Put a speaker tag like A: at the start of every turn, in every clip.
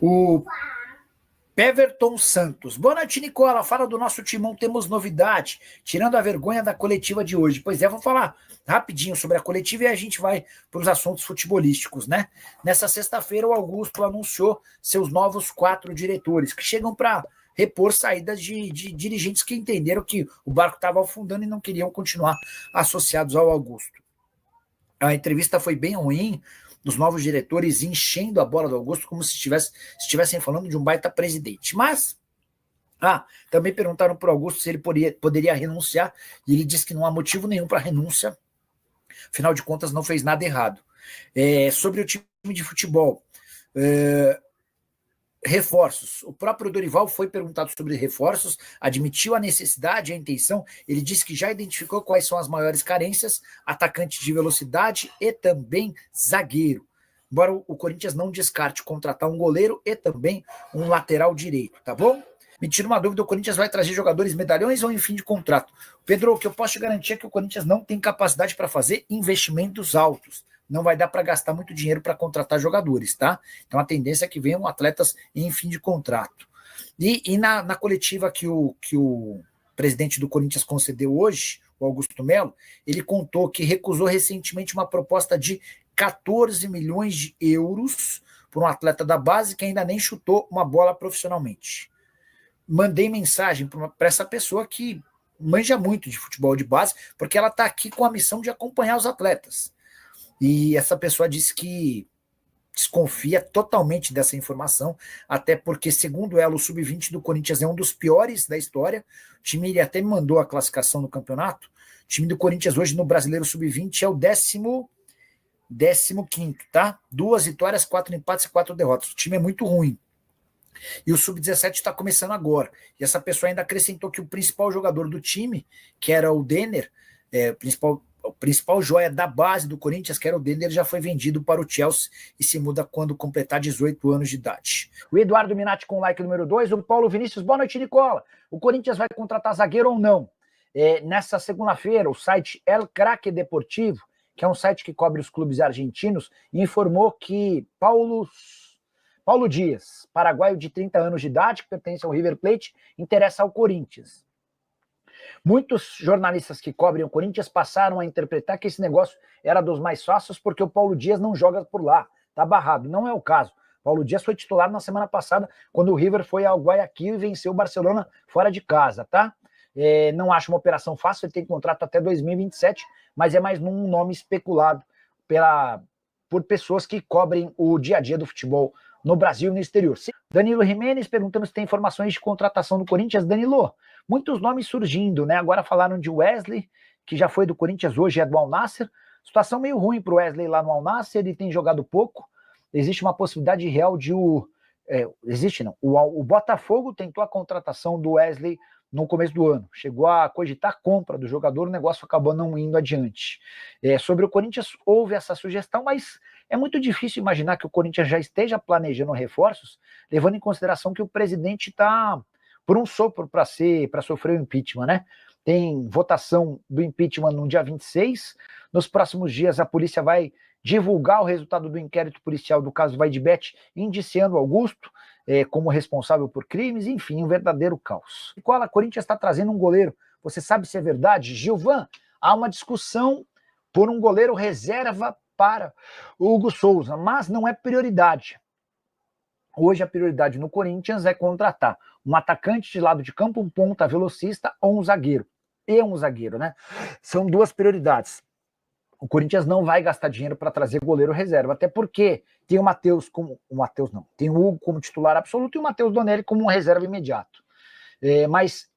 A: O Peverton Santos. Boa noite, Nicola. Fala do nosso timão, temos novidade, tirando a vergonha da coletiva de hoje. Pois é, vou falar rapidinho sobre a coletiva e a gente vai para os assuntos futebolísticos, né? Nessa sexta-feira, o Augusto anunciou seus novos 4 diretores, que chegam para repor saídas de dirigentes que entenderam que o barco estava afundando e não queriam continuar associados ao Augusto. A entrevista foi bem ruim, dos novos diretores enchendo a bola do Augusto como se estivessem falando de um baita presidente. Mas, também perguntaram para o Augusto se ele poderia renunciar, e ele disse que não há motivo nenhum para renúncia, afinal de contas não fez nada errado. Sobre o time de futebol, reforços. O próprio Dorival foi perguntado sobre reforços, admitiu a necessidade, a intenção, ele disse que já identificou quais são as maiores carências, atacante de velocidade e também zagueiro. Embora o Corinthians não descarte contratar um goleiro e também um lateral direito, tá bom? Me tira uma dúvida, o Corinthians vai trazer jogadores medalhões ou em fim de contrato? Pedro, o que eu posso te garantir é que o Corinthians não tem capacidade para fazer investimentos altos. Não vai dar para gastar muito dinheiro para contratar jogadores, tá? Então a tendência é que venham atletas em fim de contrato. E na coletiva que o presidente do Corinthians concedeu hoje, o Augusto Melo, ele contou que recusou recentemente uma proposta de 14 milhões de euros por um atleta da base que ainda nem chutou uma bola profissionalmente. Mandei mensagem para essa pessoa que manja muito de futebol de base, porque ela está aqui com a missão de acompanhar os atletas. E essa pessoa disse que desconfia totalmente dessa informação, até porque, segundo ela, o Sub-20 do Corinthians é um dos piores da história. O time, ele até me mandou a classificação no campeonato. O time do Corinthians hoje no Brasileiro Sub-20 é o 15º, tá? 2 vitórias, 4 empates e 4 derrotas. O time é muito ruim. E o Sub-17 está começando agora. E essa pessoa ainda acrescentou que o principal jogador do time, que era o Denner, o principal joia da base do Corinthians, que era o Denner, já foi vendido para o Chelsea e se muda quando completar 18 anos de idade. O Eduardo Minatti com like número 2, o Paulo Vinícius, boa noite, Nicola. O Corinthians vai contratar zagueiro ou não? Nessa segunda-feira, o site El Craque Deportivo, que é um site que cobre os clubes argentinos, informou que Paulo Dias, paraguaio de 30 anos de idade, que pertence ao River Plate, interessa ao Corinthians. Muitos jornalistas que cobrem o Corinthians passaram a interpretar que esse negócio era dos mais fáceis porque o Paulo Dias não joga por lá, tá barrado. Não é o caso. Paulo Dias foi titular na semana passada, quando o River foi ao Guayaquil e venceu o Barcelona fora de casa, tá? Não acho uma operação fácil, ele tem contrato até 2027, mas é mais um nome especulado por pessoas que cobrem o dia a dia do futebol no Brasil e no exterior. Danilo Jimenez perguntando se tem informações de contratação do Corinthians. Danilo, muitos nomes surgindo, né? Agora falaram de Wesley, que já foi do Corinthians, hoje é do Al Nassr. Situação meio ruim para o Wesley lá no Al Nassr, ele tem jogado pouco. Existe uma possibilidade real de o Botafogo tentou a contratação do Wesley no começo do ano. Chegou a cogitar a compra do jogador, o negócio acabou não indo adiante. Sobre o Corinthians, houve essa sugestão, mas é muito difícil imaginar que o Corinthians já esteja planejando reforços, levando em consideração que o presidente está por um sopro para sofrer o impeachment, né? Tem votação do impeachment no dia 26. Nos próximos dias, a polícia vai divulgar o resultado do inquérito policial do caso Vaidbet, indiciando Augusto como responsável por crimes, enfim, um verdadeiro caos. Nicola, Corinthians está trazendo um goleiro. Você sabe se é verdade? Gilvan, há uma discussão por um goleiro reserva para o Hugo Souza, mas não é prioridade. Hoje a prioridade no Corinthians é contratar um atacante de lado de campo, um ponta velocista ou um zagueiro. Né? São 2 prioridades. O Corinthians não vai gastar dinheiro para trazer goleiro reserva, até porque tem tem o Hugo como titular absoluto e o Matheus Donelli como um reserva imediato. Mas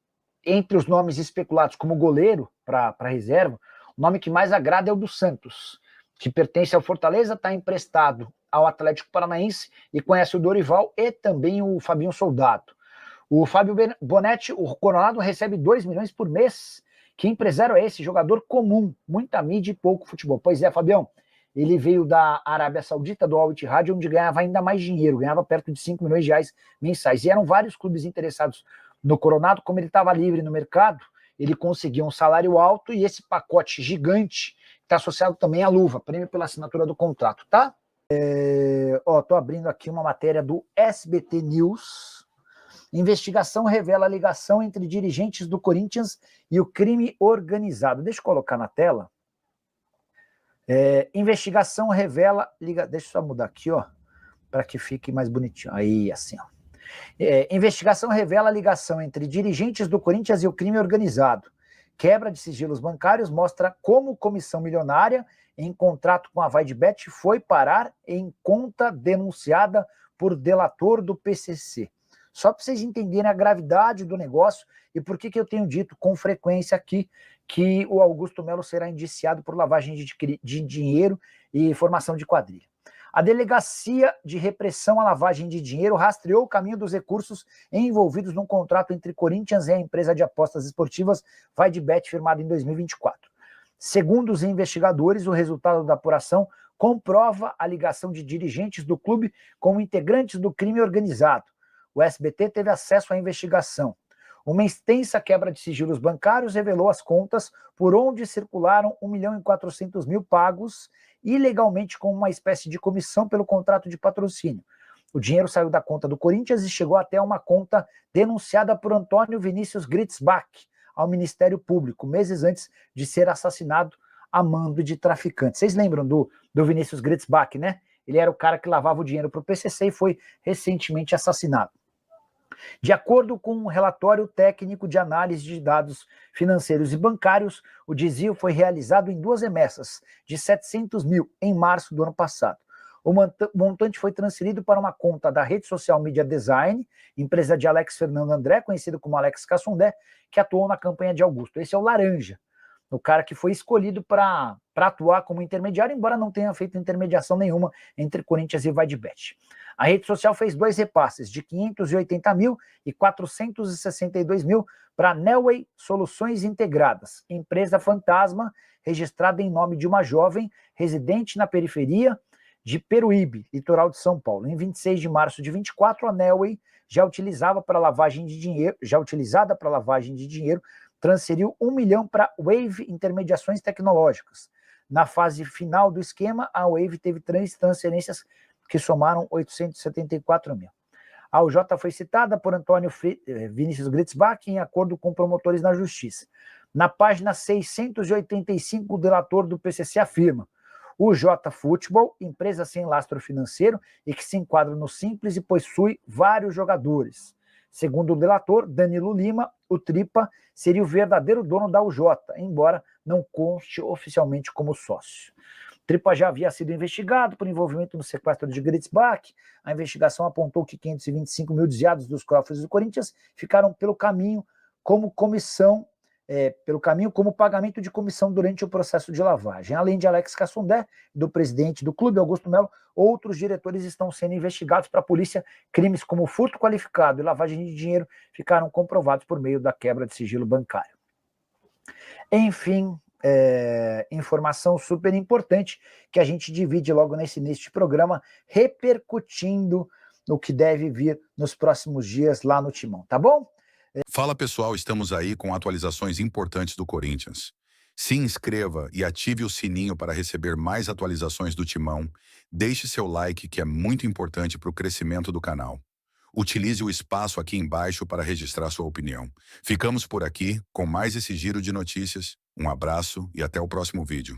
A: entre os nomes especulados como goleiro para reserva, o nome que mais agrada é o do Santos, que pertence ao Fortaleza, está emprestado ao Atlético Paranaense e conhece o Dorival e também o Fabinho Soldado. O Fábio Bonetti, o Coronado, recebe 2 milhões por mês. Que empresário é esse? Jogador comum, muita mídia e pouco futebol. Pois é, Fabião, ele veio da Arábia Saudita, do Al Ittihad, onde ganhava ainda mais dinheiro, ganhava perto de 5 milhões de reais mensais. E eram vários clubes interessados no Coronado, como ele estava livre no mercado, ele conseguia um salário alto e esse pacote gigante está associado também à luva, prêmio pela assinatura do contrato, tá? Tô abrindo aqui uma matéria do SBT News. Investigação revela a ligação entre dirigentes do Corinthians e o crime organizado. Deixa eu colocar na tela. Investigação revela... Deixa eu só mudar aqui, ó, para que fique mais bonitinho. Aí, assim, ó. Investigação revela a ligação entre dirigentes do Corinthians e o crime organizado. Quebra de sigilos bancários mostra como comissão milionária em contrato com a VaideBet foi parar em conta denunciada por delator do PCC. Só para vocês entenderem a gravidade do negócio e por que eu tenho dito com frequência aqui que o Augusto Melo será indiciado por lavagem de dinheiro e formação de quadrilha. A Delegacia de Repressão à Lavagem de Dinheiro rastreou o caminho dos recursos envolvidos num contrato entre Corinthians e a empresa de apostas esportivas VaideBet, firmado em 2024. Segundo os investigadores, o resultado da apuração comprova a ligação de dirigentes do clube com integrantes do crime organizado. O SBT teve acesso à investigação. Uma extensa quebra de sigilos bancários revelou as contas por onde circularam 1.400.000 pagos ilegalmente com uma espécie de comissão pelo contrato de patrocínio. O dinheiro saiu da conta do Corinthians e chegou até uma conta denunciada por Antônio Vinícius Gritzbach ao Ministério Público, meses antes de ser assassinado a mando de traficantes. Vocês lembram do Vinícius Gritzbach, né? Ele era o cara que lavava o dinheiro para o PCC e foi recentemente assassinado. De acordo com um relatório técnico de análise de dados financeiros e bancários, o desvio foi realizado em 2 remessas de 700 mil em março do ano passado. O montante foi transferido para uma conta da rede social Media Design, empresa de Alex Fernando André, conhecido como Alex Cassundé, que atuou na campanha de Augusto. Esse é o Laranja, o cara que foi escolhido para atuar como intermediário, embora não tenha feito intermediação nenhuma entre Corinthians e VaideBet. A rede social fez 2 repasses, de 580 mil e 462 mil para Nelway Soluções Integradas, empresa fantasma registrada em nome de uma jovem residente na periferia de Peruíbe, litoral de São Paulo. Em 26 de março de 24, a Nelway, já utilizada para lavagem de dinheiro, transferiu 1 milhão para Wave Intermediações Tecnológicas. Na fase final do esquema, a Wave teve 3 transferências que somaram 874 mil. A UJ foi citada por Antônio Vinícius Gritzbach em acordo com promotores na Justiça. Na página 685, o delator do PCC afirma: o J Futebol, empresa sem lastro financeiro e que se enquadra no Simples e possui vários jogadores. Segundo o delator, Danilo Lima, o Tripa seria o verdadeiro dono da UJ, embora não conste oficialmente como sócio. Tripa já havia sido investigado por envolvimento no sequestro de Gritzbach. A investigação apontou que 525 mil desviados dos cofres do Corinthians ficaram pelo caminho como pagamento de comissão durante o processo de lavagem. Além de Alex Cassundé, do presidente do clube, Augusto Melo, outros diretores estão sendo investigados para a polícia. Crimes como furto qualificado e lavagem de dinheiro ficaram comprovados por meio da quebra de sigilo bancário. Enfim, informação super importante que a gente divide logo nesse início de programa, repercutindo no que deve vir nos próximos dias lá no Timão, tá bom?
B: Fala pessoal, estamos aí com atualizações importantes do Corinthians. Se inscreva e ative o sininho para receber mais atualizações do Timão. Deixe seu like, que é muito importante para o crescimento do canal. Utilize o espaço aqui embaixo para registrar sua opinião. Ficamos por aqui com mais esse giro de notícias. Um abraço e até o próximo vídeo.